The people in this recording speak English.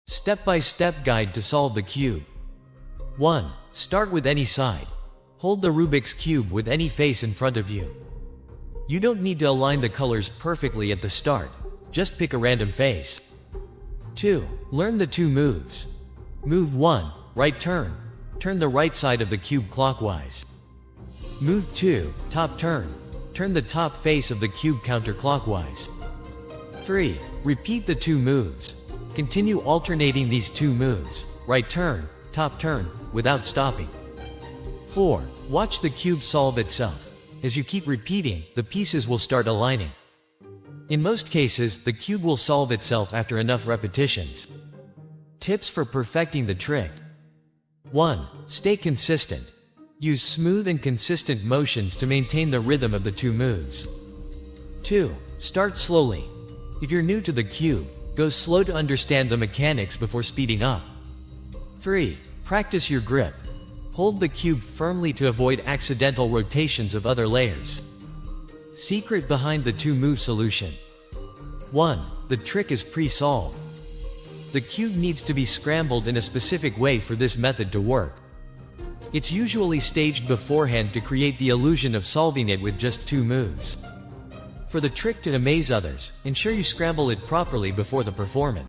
Step-by-step guide to solve the cube. 1. Start with any side. Hold the Rubik's Cube with any face in front of you. You don't need to align the colors perfectly at the start, just pick a random face. 2. Learn the 2 moves. Move 1, right turn. Turn the right side of the cube clockwise. Move 2, top turn. Turn the top face of the cube counterclockwise. 3. Repeat the 2 moves. Continue alternating these 2 moves, right turn, top turn, without stopping. 4. Watch the cube solve itself. As you keep repeating, the pieces will start aligning. In most cases, the cube will solve itself after enough repetitions. Tips for perfecting the trick. 1. Stay consistent. Use smooth and consistent motions to maintain the rhythm of the 2 moves. 2. Start slowly. If you're new to the cube, go slow to understand the mechanics before speeding up. 3. Practice your grip. Hold the cube firmly to avoid accidental rotations of other layers. Secret behind the 2-move solution. 1. The trick is pre-solved. The cube needs to be scrambled in a specific way for this method to work. It's usually staged beforehand to create the illusion of solving it with just 2 moves. For the trick to amaze others, ensure you scramble it properly before the performance.